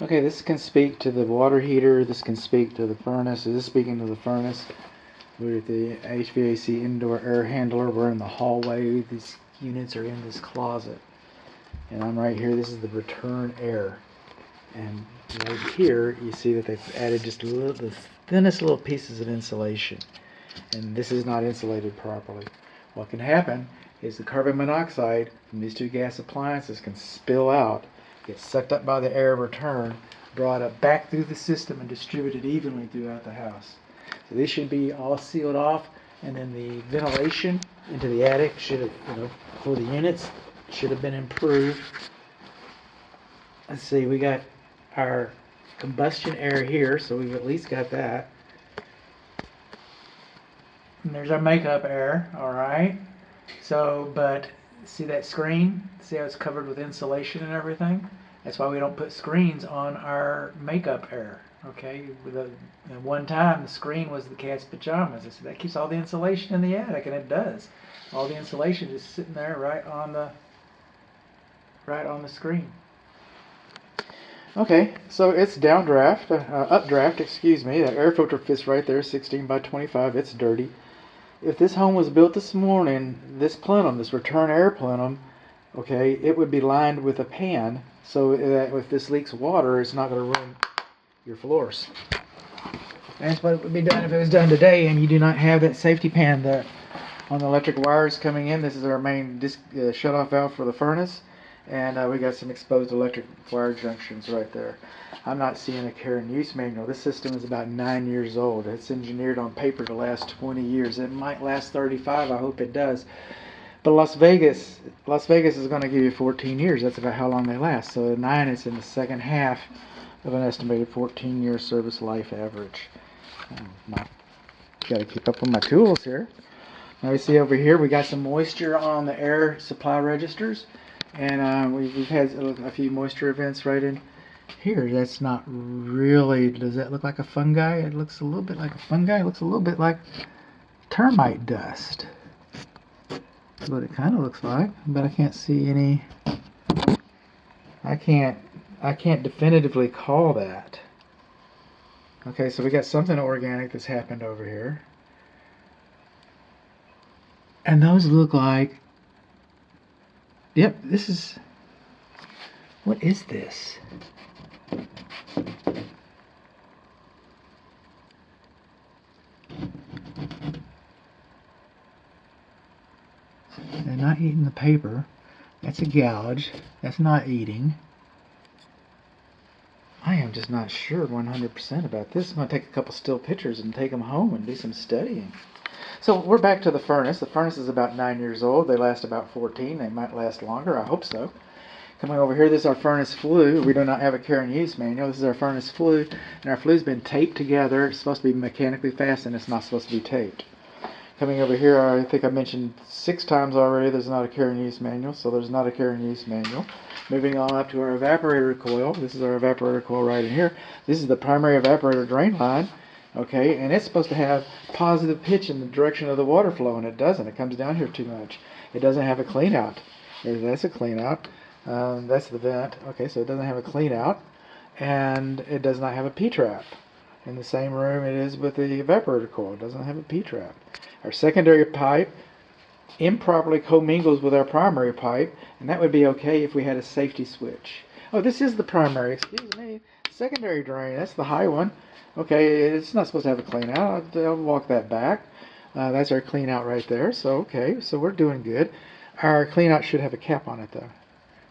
Okay, this can speak to the water heater, this can speak to the furnace. This is speaking to the furnace. We're at the HVAC indoor air handler. We're in the hallway. These units are in this closet. And I'm right here. This is the return air. And right here, you see that they've added just the thinnest little pieces of insulation. And this is not insulated properly. What can happen is the carbon monoxide from these two gas appliances can spill out, get sucked up by the air return, brought up back through the system and distributed evenly throughout the house. So these should be all sealed off, and then the ventilation into the attic should have, for the units, should have been improved. Let's see, we got our combustion air here, so we've at least got that. And there's our makeup air, alright. So, but see that screen? See how it's covered with insulation and everything? That's why we don't put screens on our makeup air. Okay, at one time the screen was the cat's pajamas. I said that keeps all the insulation in the attic, and it does. All the insulation is sitting there right on the screen. Okay, so it's updraft, excuse me. That air filter fits right there, 16 by 25. It's dirty. If this home was built this morning, this plenum, this return air plenum, okay, it would be lined with a pan, so that if this leaks water, it's not going to ruin your floors. That's what it would be done if it was done today, and you do not have that safety pan there on the electric wires coming in. This is our main shut-off valve for the furnace, and we got some exposed electric wire junctions right there. I'm not seeing a care and use manual. This system is about 9 years old. It's engineered on paper to last 20 years. It might last 35. I hope it does. But Las Vegas is going to give you 14 years. That's about how long they last. So 9 is in the second half of an estimated 14-year service life average. Got to keep up with my tools here. Now we see over here we got some moisture on the air supply registers, and we've had a few moisture events right in here. That's not really, does that look like a fungi? It looks a little bit like a fungi. It looks a little bit like termite dust. That's what it kind of looks like, but I can't see any, I can't definitively call that. Okay, so we got something organic that's happened over here. And those look like, yep, this is, what is this? They're not eating the paper. That's a gouge. That's not eating. I am just not sure 100% about this. I'm going to take a couple still pictures and take them home and do some studying. So we're back to the furnace. The furnace is about 9 years old. They last about 14. They might last longer. I hope so. Coming over here, this is our furnace flue. We do not have a care and use manual. This is our furnace flue, and our flue's been taped together. It's supposed to be mechanically fastened. It's not supposed to be taped. Coming over here, I think I mentioned 6 times already there's not a care and use manual, so there's not a care and use manual. Moving on up to our evaporator coil. This is our evaporator coil right in here. This is the primary evaporator drain line. Okay, and it's supposed to have positive pitch in the direction of the water flow, and it doesn't. It comes down here too much. It doesn't have a clean out. That's a clean out. That's the vent. Okay, so it doesn't have a clean out, and it does not have a P-trap. In the same room it is with the evaporator coil. It doesn't have a P-trap. Our secondary pipe improperly commingles with our primary pipe, and that would be okay if we had a safety switch. Oh, this is the primary. Excuse me. Secondary drain. That's the high one. Okay, it's not supposed to have a clean out. I'll walk that back. That's our clean out right there. So, okay, so we're doing good. Our clean out should have a cap on it, though.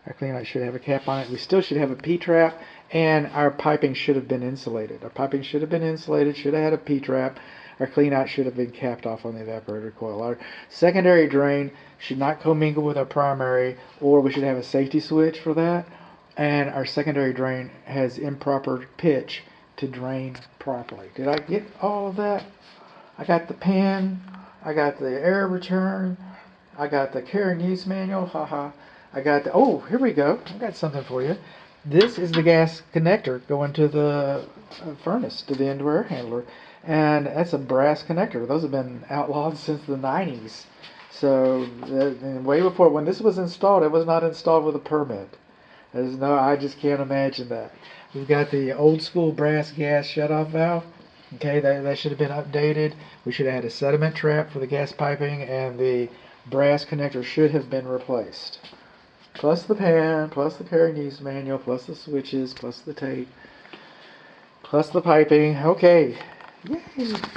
Our clean out should have a cap on it. We still should have a P-trap, and our piping should have been insulated. Our piping should have been insulated, should have had a P-trap. Our clean out should have been capped off on the evaporator coil. Our secondary drain should not commingle with our primary, or we should have a safety switch for that. And our secondary drain has improper pitch to drain properly. Did I get all of that? I got the pan, I got the air return, I got the care and use manual, haha. I got the, oh, here we go. I got something for you. This is the gas connector going to the furnace, to the indoor air handler. And that's a brass connector. Those have been outlawed since the 90s. So, way before, when this was installed, it was not installed with a permit. I just can't imagine that. We've got the old school brass gas shutoff valve. Okay, that should have been updated. We should have had a sediment trap for the gas piping, and the brass connector should have been replaced. Plus the pan, plus the carrying use manual, plus the switches, plus the tape, plus the piping. Okay. Yay.